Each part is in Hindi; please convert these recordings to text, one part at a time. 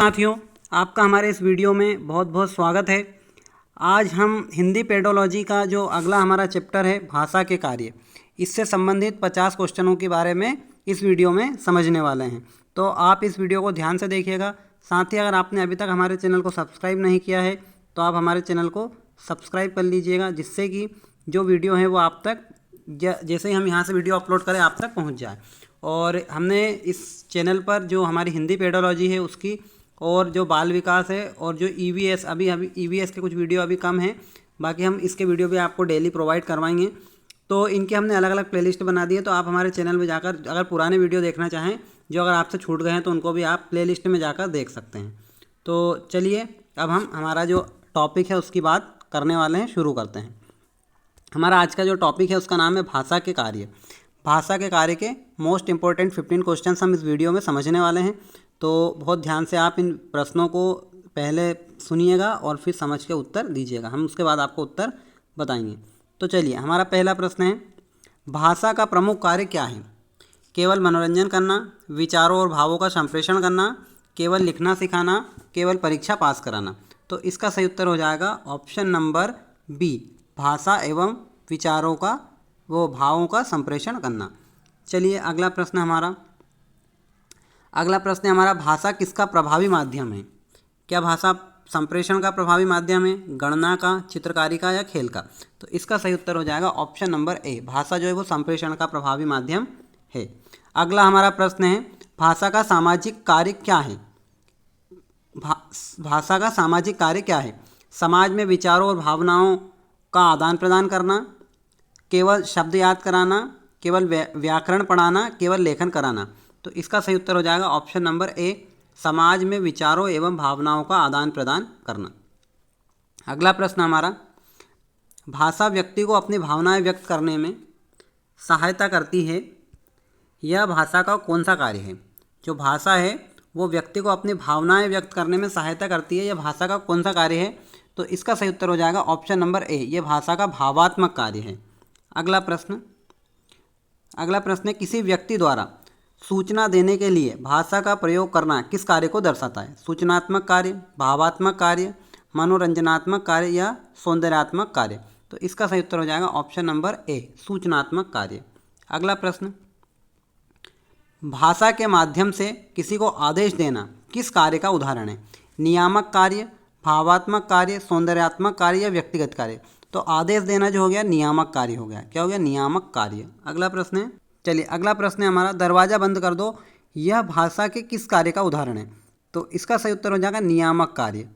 साथियों, आपका हमारे इस वीडियो में बहुत बहुत स्वागत है। आज हम हिंदी पेडोलॉजी का जो अगला हमारा चैप्टर है भाषा के कार्य, इससे संबंधित 50 क्वेश्चनों के बारे में इस वीडियो में समझने वाले हैं। तो आप इस वीडियो को ध्यान से देखिएगा। साथ ही अगर आपने अभी तक हमारे चैनल को सब्सक्राइब नहीं किया है तो आप हमारे चैनल को सब्सक्राइब कर लीजिएगा, जिससे कि जो वीडियो है वो आप तक जैसे ही हम यहाँ से वीडियो अपलोड करें आप तक पहुँच जाए। और हमने इस चैनल पर जो हमारी हिंदी पेडोलॉजी है उसकी और जो बाल विकास है और जो ईवीएस अभी ईवीएस के कुछ वीडियो अभी कम हैं, बाकी हम इसके वीडियो भी आपको डेली प्रोवाइड करवाएंगे। तो इनके हमने अलग अलग प्लेलिस्ट बना दी है, तो आप हमारे चैनल में जाकर अगर पुराने वीडियो देखना चाहें जो अगर आपसे छूट गए हैं तो उनको भी आप प्लेलिस्ट में जाकर देख सकते हैं। तो चलिए अब हम हमारा जो टॉपिक है उसकी बात करने वाले हैं, शुरू करते हैं। हमारा आज का जो टॉपिक है उसका नाम है भाषा के कार्य। भाषा के कार्य के मोस्ट इंपॉर्टेंट 15 क्वेश्चन हम इस वीडियो में समझने वाले हैं। तो बहुत ध्यान से आप इन प्रश्नों को पहले सुनिएगा और फिर समझ के उत्तर दीजिएगा। हम उसके बाद आपको उत्तर बताएंगे। तो चलिए, हमारा पहला प्रश्न है, भाषा का प्रमुख कार्य क्या है? केवल मनोरंजन करना, विचारों और भावों का संप्रेषण करना, केवल लिखना सिखाना, केवल परीक्षा पास कराना। तो इसका सही उत्तर हो जाएगा ऑप्शन नंबर बी, भाषा एवं विचारों का भावों का संप्रेषण करना। चलिए अगला प्रश्न हमारा भाषा किसका प्रभावी माध्यम है? क्या भाषा संप्रेषण का प्रभावी माध्यम है, गणना का, चित्रकारी का या खेल का? तो इसका सही उत्तर हो जाएगा ऑप्शन नंबर ए, भाषा जो है वो संप्रेषण का प्रभावी माध्यम है। अगला हमारा प्रश्न है, भाषा का सामाजिक कार्य क्या है? भाषा का सामाजिक कार्य क्या है? समाज में विचारों और भावनाओं का आदान प्रदान करना, केवल शब्द याद कराना, केवल व्याकरण पढ़ाना, केवल लेखन कराना। तो इसका सही उत्तर हो जाएगा ऑप्शन नंबर ए, समाज में विचारों एवं भावनाओं का आदान प्रदान करना। अगला प्रश्न हमारा, भाषा व्यक्ति को अपनी भावनाएं व्यक्त करने में सहायता करती है, यह भाषा का कौन सा कार्य है? जो भाषा है वो व्यक्ति को अपनी भावनाएं व्यक्त करने में सहायता करती है, यह भाषा का कौन सा कार्य है? तो इसका सही उत्तर हो जाएगा ऑप्शन नंबर ए, यह भाषा का भावात्मक कार्य है। अगला प्रश्न है, किसी व्यक्ति द्वारा सूचना देने के लिए भाषा का प्रयोग करना किस कार्य को दर्शाता है? सूचनात्मक कार्य, भावात्मक कार्य, मनोरंजनात्मक कार्य या सौंदर्यात्मक कार्य? तो इसका सही उत्तर हो जाएगा ऑप्शन नंबर ए, सूचनात्मक कार्य। अगला प्रश्न, भाषा के माध्यम से किसी को आदेश देना किस कार्य का उदाहरण है? नियामक कार्य, भावात्मक कार्य, सौंदर्यात्मक कार्य या व्यक्तिगत कार्य? तो आदेश देना जो हो गया नियामक कार्य हो गया। क्या हो गया? नियामक कार्य। अगला प्रश्न है, चलिए अगला प्रश्न है हमारा, दरवाज़ा बंद कर दो, यह भाषा के किस कार्य का उदाहरण है? तो इसका सही उत्तर हो जाएगा नियामक कार्य।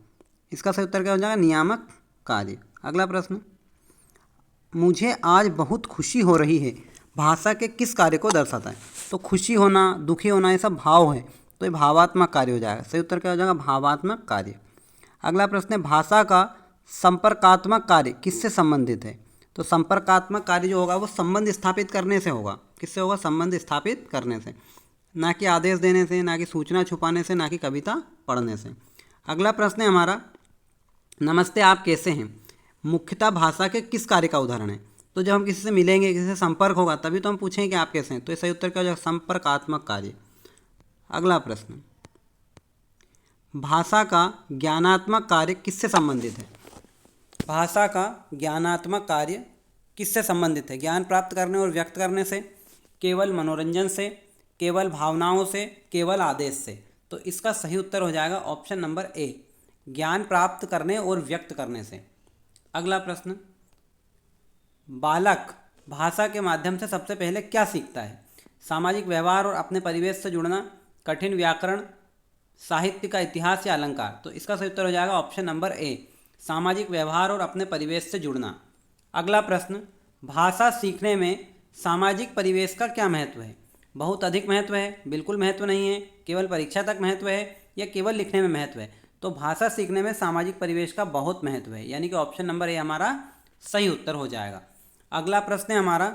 इसका सही उत्तर क्या हो जाएगा? नियामक कार्य। अगला प्रश्न, मुझे आज बहुत खुशी हो रही है, भाषा के किस कार्य को दर्शाता है? तो खुशी होना, दुखी होना, ये सब भाव है, तो ये भावात्मक कार्य हो जाएगा। सही उत्तर क्या हो जाएगा? भावात्मक कार्य। अगला प्रश्न है, भाषा का संपर्कात्मक कार्य किससे संबंधित है? तो संपर्कात्मक कार्य जो होगा वो संबंध स्थापित करने से होगा। किससे होगा? संबंध स्थापित करने से, ना कि आदेश देने से, ना कि सूचना छुपाने से, ना कि कविता पढ़ने से। अगला प्रश्न है हमारा, नमस्ते आप कैसे हैं, मुख्यतः भाषा के किस कार्य का उदाहरण है? तो जब हम किसी से मिलेंगे, किसी से संपर्क होगा, तभी तो हम पूछेंगे कि आप कैसे हैं। तो सही उत्तर क्या हो जाएगा? संपर्कात्मक कार्य। अगला प्रश्न, भाषा का ज्ञानात्मक कार्य किससे संबंधित है? भाषा का ज्ञानात्मक कार्य किससे संबंधित है? ज्ञान प्राप्त करने और व्यक्त करने से, केवल मनोरंजन से, केवल भावनाओं से, केवल आदेश से? तो इसका सही उत्तर हो जाएगा ऑप्शन नंबर ए, ज्ञान प्राप्त करने और व्यक्त करने से। अगला प्रश्न, बालक भाषा के माध्यम से सबसे पहले क्या सीखता है? सामाजिक व्यवहार और अपने परिवेश से जुड़ना, कठिन व्याकरण, साहित्य का इतिहास या अलंकार? तो इसका सही उत्तर हो जाएगा ऑप्शन नंबर ए, सामाजिक व्यवहार और अपने परिवेश से जुड़ना। अगला प्रश्न, भाषा सीखने में सामाजिक परिवेश का क्या महत्व है? बहुत अधिक महत्व है, बिल्कुल महत्व नहीं है, केवल परीक्षा तक महत्व है या केवल लिखने में महत्व है? तो भाषा सीखने में सामाजिक परिवेश का बहुत महत्व है, यानी कि ऑप्शन नंबर ए हमारा सही उत्तर हो जाएगा। अगला प्रश्न है हमारा,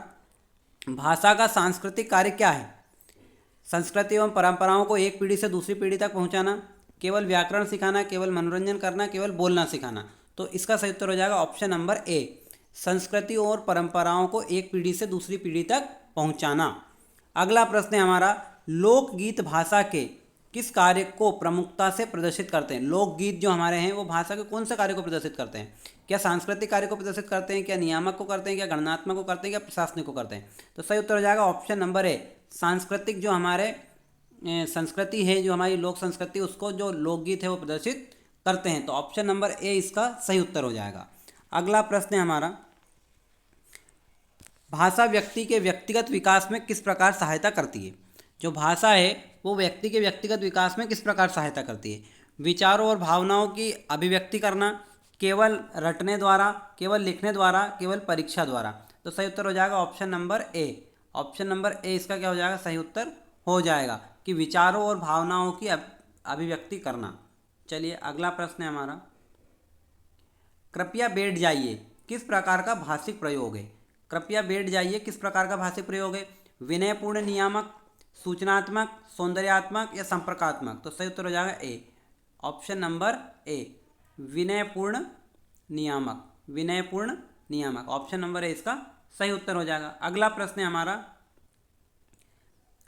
भाषा का सांस्कृतिक कार्य क्या है? संस्कृति एवं परंपराओं को एक पीढ़ी से दूसरी पीढ़ी तक पहुंचाना, केवल व्याकरण सिखाना, केवल मनोरंजन करना, केवल बोलना सिखाना? तो इसका सही उत्तर हो जाएगा ऑप्शन नंबर ए, संस्कृति और परंपराओं को एक पीढ़ी से दूसरी पीढ़ी तक पहुंचाना। अगला प्रश्न है हमारा, लोकगीत भाषा के किस कार्य को प्रमुखता से प्रदर्शित करते हैं? लोकगीत जो हमारे हैं वो भाषा के कौन से कार्य को प्रदर्शित करते हैं? क्या सांस्कृतिक कार्य को प्रदर्शित करते हैं, क्या नियामक को करते हैं, क्या गणनात्मक को करते हैं, क्या प्रशासनिक को करते हैं? तो सही उत्तर हो जाएगा ऑप्शन नंबर ए, सांस्कृतिक। जो हमारे संस्कृति है, जो हमारी लोक संस्कृति, उसको जो लोकगीत है वो प्रदर्शित करते हैं। तो ऑप्शन नंबर ए इसका सही उत्तर हो जाएगा। अगला प्रश्न है हमारा, भाषा व्यक्ति के व्यक्तिगत विकास में किस प्रकार सहायता करती है? जो भाषा है वो व्यक्ति के व्यक्तिगत विकास में किस प्रकार सहायता करती है? विचारों और भावनाओं की अभिव्यक्ति करना, केवल रटने द्वारा, केवल लिखने द्वारा, केवल परीक्षा द्वारा? तो सही उत्तर हो जाएगा ऑप्शन नंबर ए। ऑप्शन नंबर ए इसका क्या हो जाएगा? सही उत्तर हो जाएगा कि विचारों और भावनाओं की अभिव्यक्ति करना। चलिए अगला प्रश्न है हमारा, कृपया बैठ जाइए किस प्रकार का भाषिक प्रयोग है? कृपया बैठ जाइए किस प्रकार का भाषिक प्रयोग है? विनयपूर्ण, नियामक, सूचनात्मक, सौंदर्यात्मक या संपर्कात्मक? तो सही उत्तर हो जाएगा ए, ऑप्शन नंबर ए, विनयपूर्ण नियामक। विनयपूर्ण नियामक, ऑप्शन नंबर ए इसका सही उत्तर हो जाएगा। अगला प्रश्न है हमारा,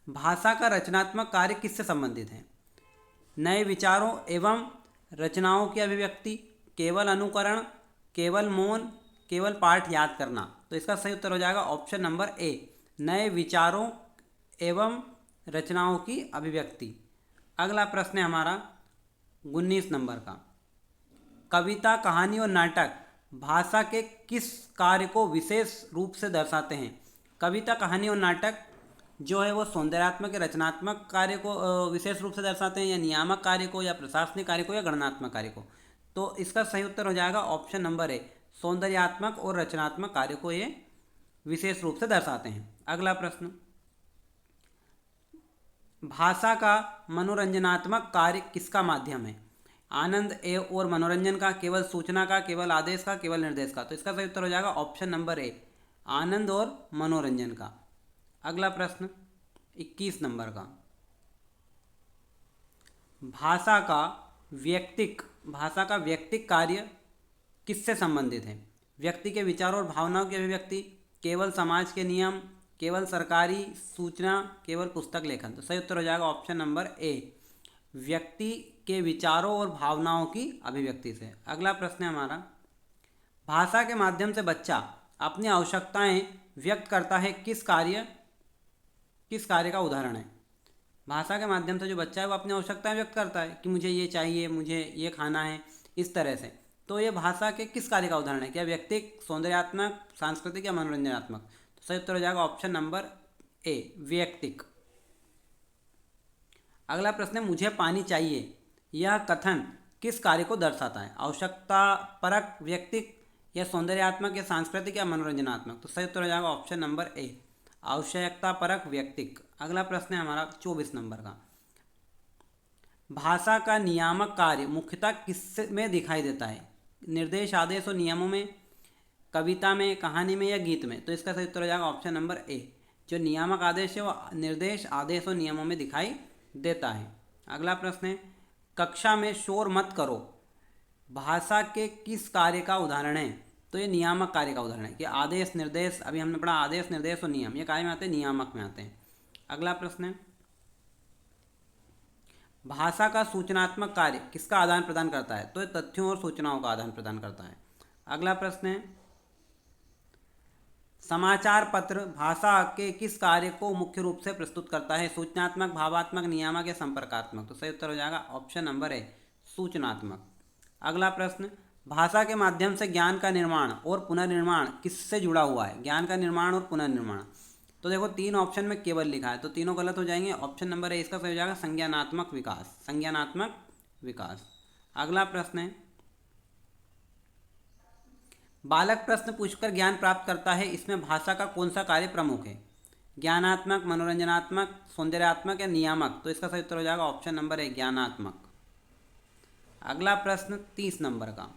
भाषा का रचनात्मक कार्य किससे संबंधित है? नए विचारों एवं रचनाओं की अभिव्यक्ति, केवल अनुकरण, केवल मौन, केवल पाठ याद करना? तो इसका सही उत्तर हो जाएगा ऑप्शन नंबर ए, नए विचारों एवं रचनाओं की अभिव्यक्ति। अगला प्रश्न है हमारा 19 नंबर का, कविता, कहानी और नाटक भाषा के किस कार्य को विशेष रूप से दर्शाते हैं? कविता, कहानी और नाटक जो है वो सौंदर्यात्मक या रचनात्मक कार्य को विशेष रूप से दर्शाते हैं, या नियामक कार्य को, या प्रशासनिक कार्य को, या गणनात्मक कार्य को? तो इसका सही उत्तर हो जाएगा ऑप्शन नंबर ए, सौंदर्यात्मक और रचनात्मक कार्य को ये विशेष रूप से दर्शाते हैं। अगला प्रश्न, भाषा का मनोरंजनात्मक कार्य किसका माध्यम है? आनंद और मनोरंजन का, केवल सूचना का, केवल आदेश का, केवल निर्देश का? तो इसका सही उत्तर हो जाएगा ऑप्शन नंबर ए, आनंद और मनोरंजन का। अगला प्रश्न 21 नंबर का, भाषा का व्यक्तिक कार्य किससे संबंधित है? व्यक्ति के विचारों और भावनाओं की अभिव्यक्ति, केवल समाज के नियम, केवल सरकारी सूचना, केवल पुस्तक लेखन? तो सही उत्तर हो जाएगा ऑप्शन नंबर ए, व्यक्ति के विचारों और भावनाओं की अभिव्यक्ति से। अगला प्रश्न है हमारा, भाषा के माध्यम से बच्चा अपनी आवश्यकताएं व्यक्त करता है किस कार्य का उदाहरण है? भाषा के माध्यम से जो बच्चा है वो अपनी आवश्यकताएं व्यक्त करता है कि मुझे ये चाहिए, मुझे ये खाना है, इस तरह से। तो ये भाषा के किस कार्य का उदाहरण है? क्या व्यक्तिक, सौंदर्यात्मक, सांस्कृतिक या मनोरंजनात्मक? तो सही उत्तर हो जाएगा ऑप्शन नंबर ए, व्यक्तिक। अगला प्रश्न है, मुझे पानी चाहिए यह कथन किस कार्य को दर्शाता है? आवश्यकता परक, व्यक्तिक या सौंदर्यात्मक या सांस्कृतिक या मनोरंजनात्मक? तो सही उत्तर हो जाएगा ऑप्शन नंबर ए, आवश्यकता परक, व्यक्तिक। अगला प्रश्न है हमारा 24 नंबर का, भाषा का नियामक कार्य मुख्यतः किस में दिखाई देता है? निर्देश, आदेश और नियमों में, कविता में, कहानी में या गीत में? तो इसका सही उत्तर हो जाएगा ऑप्शन नंबर ए, जो नियामक आदेश है वो निर्देश, आदेश और नियमों में दिखाई देता है। अगला प्रश्न है, कक्षा में शोर मत करो भाषा के किस कार्य का उदाहरण है? तो ये नियामक कार्य का उदाहरण है कि आदेश, निर्देश, अभी हमने पढ़ा आदेश, निर्देश और नियम, ये कार्य में आते हैं, नियामक में आते हैं। अगला प्रश्न है, भाषा का सूचनात्मक कार्य किसका आदान प्रदान करता है? तो ये तथ्यों और सूचनाओं का आदान प्रदान करता है। अगला प्रश्न है, समाचार पत्र भाषा के किस कार्य को मुख्य रूप से प्रस्तुत करता है? सूचनात्मक, भावात्मक, नियामक या संपर्कात्मक? तो सही उत्तर हो जाएगा ऑप्शन नंबर ए, सूचनात्मक। अगला प्रश्न, भाषा के माध्यम से ज्ञान का निर्माण और पुनर्निर्माण किससे जुड़ा हुआ है? ज्ञान का निर्माण और पुनर्निर्माण, तो देखो 3 ऑप्शन में केवल लिखा है तो तीनों गलत हो जाएंगे। ऑप्शन नंबर ए इसका सही हो जाएगा संज्ञानात्मक विकास, संज्ञानात्मक विकास। अगला प्रश्न है, बालक प्रश्न पूछकर ज्ञान प्राप्त करता है, इसमें भाषा का कौन सा कार्य प्रमुख है? ज्ञानात्मक, मनोरंजनात्मक, सौंदर्यात्मक या नियामक? तो इसका सही उत्तर हो जाएगा ऑप्शन नंबर ए, ज्ञानात्मक। अगला प्रश्न 30 नंबर का,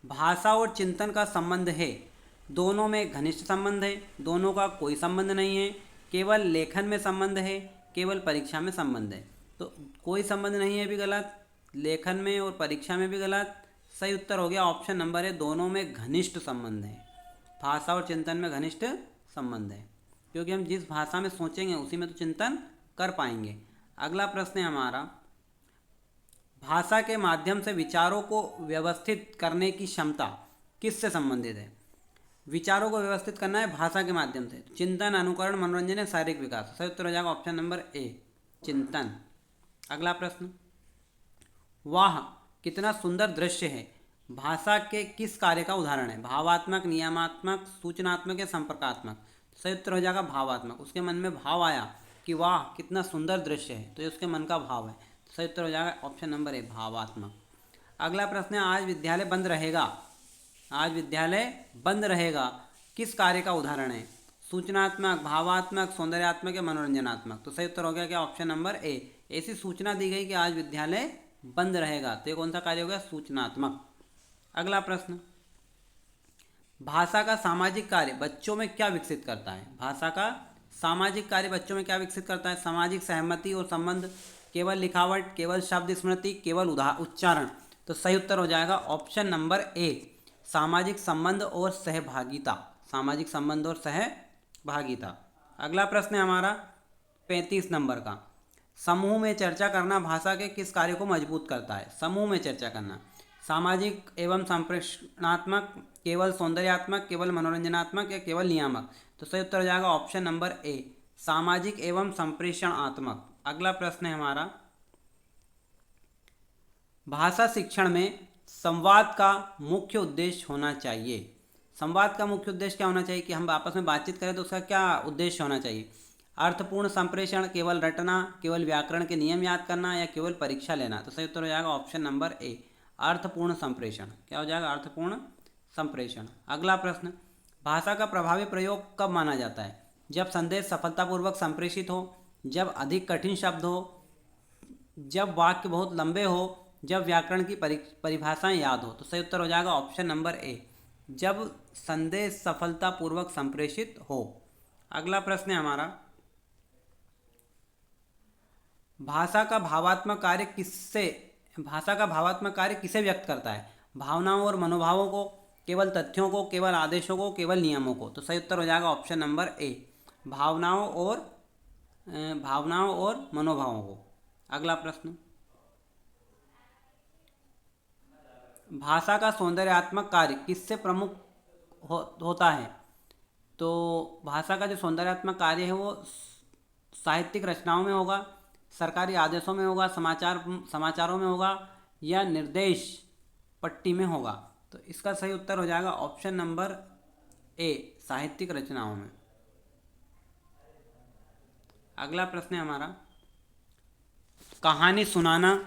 भाषा और चिंतन का संबंध है, दोनों में घनिष्ठ संबंध है, दोनों का कोई संबंध नहीं है, केवल लेखन में संबंध है, केवल परीक्षा में संबंध है? तो कोई संबंध नहीं है भी गलत, लेखन में और परीक्षा में भी गलत। सही उत्तर हो गया ऑप्शन नंबर है, दोनों में घनिष्ठ संबंध है। भाषा और चिंतन में घनिष्ठ संबंध है, क्योंकि हम जिस भाषा में सोचेंगे उसी में तो चिंतन कर पाएंगे। अगला प्रश्न है हमारा, भाषा के माध्यम से विचारों को व्यवस्थित करने की क्षमता किससे संबंधित है? विचारों को व्यवस्थित करना है भाषा के माध्यम से। चिंतन, अनुकरण, मनोरंजन या शारीरिक विकास। सही उत्तर हो जाएगा ऑप्शन नंबर ए, चिंतन। अगला प्रश्न, वाह कितना सुंदर दृश्य है भाषा के किस कार्य का उदाहरण है? भावात्मक, नियमात्मक, सूचनात्मक या संपर्कात्मक? सही उत्तर हो जाएगा भावात्मक। उसके मन में भाव आया कि वाह कितना सुंदर दृश्य है, तो ये उसके मन का भाव है। सही उत्तर हो जाएगा ऑप्शन नंबर ए, भावात्मक। अगला प्रश्न है, आज विद्यालय बंद रहेगा। आज विद्यालय बंद रहेगा किस कार्य का उदाहरण है? सूचनात्मक, भावात्मक, सौंदर्यात्मक या मनोरंजनात्मक? तो सही उत्तर हो गया क्या? ऑप्शन नंबर ए। ऐसी सूचना दी गई कि आज विद्यालय बंद रहेगा, तो ये कौन सा कार्य हो गया? सूचनात्मक। अगला प्रश्न, भाषा का सामाजिक कार्य बच्चों में क्या विकसित करता है? भाषा का सामाजिक कार्य बच्चों में क्या विकसित करता है? सामाजिक सहमति और संबंध, केवल लिखावट, केवल शब्द स्मृति, केवल उच्चारण? तो सही उत्तर हो जाएगा ऑप्शन नंबर ए, सामाजिक संबंध और सहभागिता। सामाजिक संबंध और सहभागिता। अगला प्रश्न है हमारा 35 नंबर का, समूह में चर्चा करना भाषा के किस कार्य को मजबूत करता है? समूह में चर्चा करना, सामाजिक एवं संप्रेषणात्मक, केवल सौंदर्यात्मक, केवल मनोरंजनात्मक या केवल नियामक? तो सही उत्तर हो जाएगा ऑप्शन नंबर ए, सामाजिक एवं संप्रेषणात्मक। अगला प्रश्न है हमारा, भाषा शिक्षण में संवाद का मुख्य उद्देश्य होना चाहिए। संवाद का मुख्य उद्देश्य क्या होना चाहिए? कि हम आपस में बातचीत करें तो उसका क्या उद्देश्य होना चाहिए? अर्थपूर्ण संप्रेषण, केवल रटना, केवल व्याकरण के नियम याद करना या केवल परीक्षा लेना? तो सही उत्तर हो जाएगा ऑप्शन नंबर ए, अर्थपूर्ण संप्रेषण। क्या हो जाएगा? अर्थपूर्ण संप्रेषण। अगला प्रश्न, भाषा का प्रभावी प्रयोग कब माना जाता है? जब संदेश सफलतापूर्वक संप्रेषित हो, जब अधिक कठिन शब्द हो, जब वाक्य बहुत लंबे हो, जब व्याकरण की परिभाषाएं याद हो? तो सही उत्तर हो जाएगा ऑप्शन नंबर ए, जब संदेश सफलतापूर्वक संप्रेषित हो। अगला प्रश्न है हमारा, भाषा का भावात्मक कार्य किसे व्यक्त करता है? भावनाओं और मनोभावों को, केवल तथ्यों को, केवल आदेशों को, केवल नियमों को? तो सही उत्तर हो जाएगा ऑप्शन नंबर ए, भावनाओं और मनोभावों को। अगला प्रश्न, भाषा का सौंदर्यात्मक कार्य किससे प्रमुख होता है? तो भाषा का जो सौंदर्यात्मक कार्य है वो साहित्यिक रचनाओं में होगा, सरकारी आदेशों में होगा, समाचारों में होगा या निर्देश पट्टी में होगा? तो इसका सही उत्तर हो जाएगा ऑप्शन नंबर ए, साहित्यिक रचनाओं में। अगला प्रश्न है हमारा, कहानी सुनाना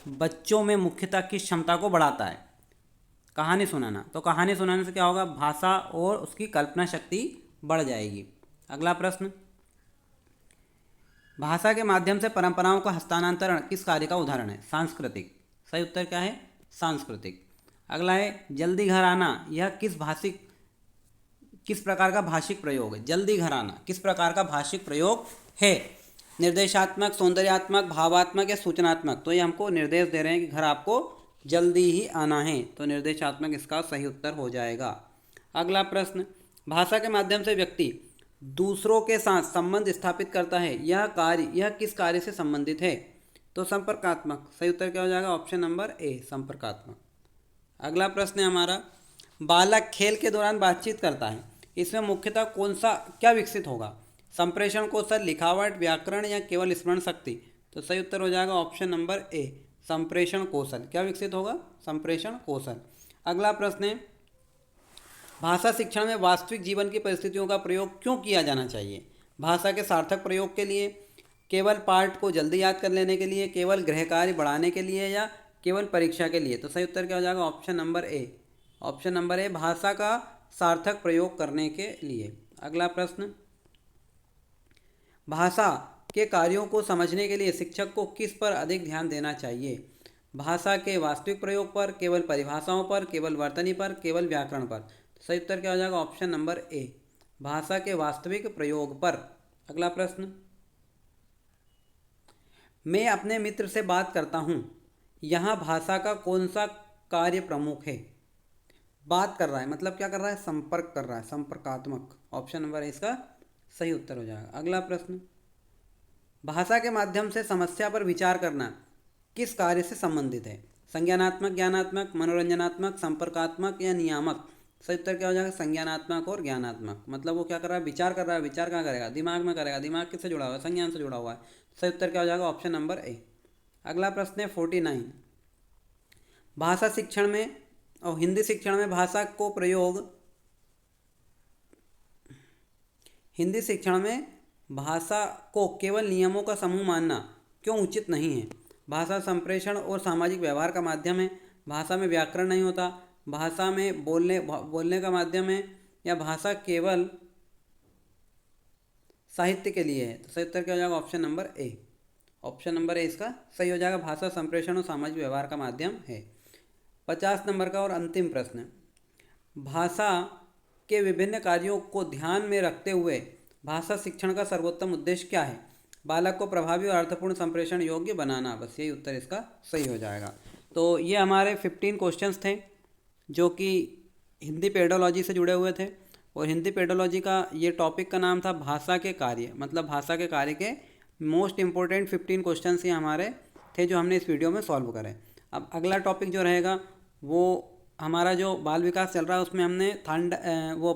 बच्चों में मुख्यतः किस क्षमता को बढ़ाता है? कहानी सुनाना, तो कहानी सुनाने से क्या होगा? भाषा और उसकी कल्पना शक्ति बढ़ जाएगी। अगला प्रश्न, भाषा के माध्यम से परंपराओं का हस्तांतरण किस कार्य का उदाहरण है? सांस्कृतिक। सही उत्तर क्या है? सांस्कृतिक। अगला है, जल्दी घर आना, यह किस प्रकार का भाषिक प्रयोग है? जल्दी घर आना किस प्रकार का भाषिक प्रयोग है? निर्देशात्मक, सौंदर्यात्मक, भावात्मक या सूचनात्मक? तो ये हमको निर्देश दे रहे हैं कि घर आपको जल्दी ही आना है, तो निर्देशात्मक इसका सही उत्तर हो जाएगा। अगला प्रश्न, भाषा के माध्यम से व्यक्ति दूसरों के साथ संबंध स्थापित करता है, यह किस कार्य से संबंधित है? तो संपर्कात्मक। सही उत्तर क्या हो जाएगा? ऑप्शन नंबर ए, संपर्कात्मक। अगला प्रश्न है हमारा, बालक खेल के दौरान बातचीत करता है, इसमें मुख्यतः क्या विकसित होगा? संप्रेषण कौशल, लिखावट, व्याकरण या केवल स्मरण शक्ति? तो सही उत्तर हो जाएगा ऑप्शन नंबर ए, संप्रेषण कौशल। क्या विकसित होगा? संप्रेषण कौशल। अगला प्रश्न है, भाषा शिक्षण में वास्तविक जीवन की परिस्थितियों का प्रयोग क्यों किया जाना चाहिए? भाषा के सार्थक प्रयोग के लिए, केवल पाठ को जल्दी याद कर लेने के लिए, केवल गृह कार्य बढ़ाने के लिए या केवल परीक्षा के लिए? तो सही उत्तर क्या हो जाएगा? ऑप्शन नंबर ए, भाषा का सार्थक प्रयोग करने के लिए। अगला प्रश्न, भाषा के कार्यों को समझने के लिए शिक्षक को किस पर अधिक ध्यान देना चाहिए? भाषा के वास्तविक प्रयोग पर, केवल परिभाषाओं पर, केवल वर्तनी पर, केवल व्याकरण पर? तो सही उत्तर क्या हो जाएगा? ऑप्शन नंबर ए, भाषा के वास्तविक प्रयोग पर। अगला प्रश्न, मैं अपने मित्र से बात करता हूँ, यहाँ भाषा का कौन सा कार्य प्रमुख है? बात कर रहा है मतलब क्या कर रहा है? संपर्क कर रहा है, संपर्कात्मक। ऑप्शन नंबर ए इसका सही उत्तर हो जाएगा। अगला प्रश्न, भाषा के माध्यम से समस्या पर विचार करना किस कार्य से संबंधित है? संज्ञानात्मक, ज्ञानात्मक, मनोरंजनात्मक, संपर्कात्मक या नियामक? सही उत्तर क्या हो जाएगा? संज्ञानात्मक और ज्ञानात्मक। मतलब वो क्या कर रहा है? विचार कर रहा है। विचार कहाँ करेगा? दिमाग में करेगा। दिमाग किससे जुड़ा हुआ है? संज्ञान से जुड़ा हुआ है। सही उत्तर क्या हो जाएगा? ऑप्शन नंबर ए। अगला प्रश्न है 49। भाषा शिक्षण में और हिंदी शिक्षण में हिंदी शिक्षण में भाषा को केवल नियमों का समूह मानना क्यों उचित नहीं है? भाषा संप्रेषण और सामाजिक व्यवहार का माध्यम है, भाषा में व्याकरण नहीं होता, भाषा में बोलने का माध्यम है, या भाषा केवल साहित्य के लिए है? तो सही उत्तर क्या हो जाएगा? ऑप्शन नंबर ए। ऑप्शन नंबर ए इसका सही हो जाएगा। भाषा संप्रेषण और सामाजिक व्यवहार का माध्यम है। 50 नंबर का और अंतिम प्रश्न। भाषा के विभिन्न कार्यों को ध्यान में रखते हुए भाषा शिक्षण का सर्वोत्तम उद्देश्य क्या है? बालक को प्रभावी और अर्थपूर्ण संप्रेषण योग्य बनाना। बस यही उत्तर इसका सही हो जाएगा। तो ये हमारे 15 क्वेश्चंस थे जो कि हिंदी पेडोलॉजी से जुड़े हुए थे। और हिंदी पेडोलॉजी का ये टॉपिक का नाम था भाषा के कार्य, मतलब भाषा के कार्य के मोस्ट इम्पोर्टेंट 15 क्वेश्चंस ही हमारे थे जो हमने इस वीडियो में सॉल्व करें। अब अगला टॉपिक जो रहेगा वो हमारा जो बाल विकास चल रहा है उसमें हमने वो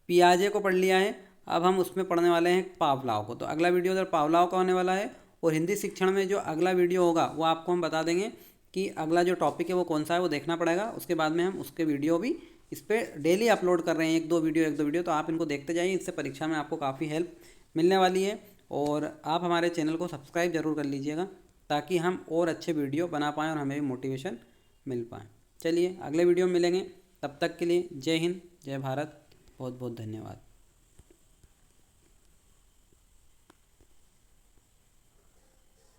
पियाजे को पढ़ लिया है। अब हम उसमें पढ़ने वाले हैं पावलाव को। तो अगला वीडियो उधर पावलाव का होने वाला है। और हिंदी शिक्षण में जो अगला वीडियो होगा वो आपको हम बता देंगे कि अगला जो टॉपिक है वो कौन सा है, वो देखना पड़ेगा। उसके बाद में हम उसके वीडियो भी इस पर डेली अपलोड कर रहे हैं, एक दो वीडियो। तो आप इनको देखते जाइए, इससे परीक्षा में आपको काफ़ी हेल्प मिलने वाली है। और आप हमारे चैनल को सब्सक्राइब जरूर कर लीजिएगा ताकि हम और अच्छे वीडियो बना पाएँ और हमें भी मोटिवेशन मिल पाए। चलिए अगले वीडियो में मिलेंगे, तब तक के लिए जय हिंद, जय भारत, बहुत बहुत धन्यवाद।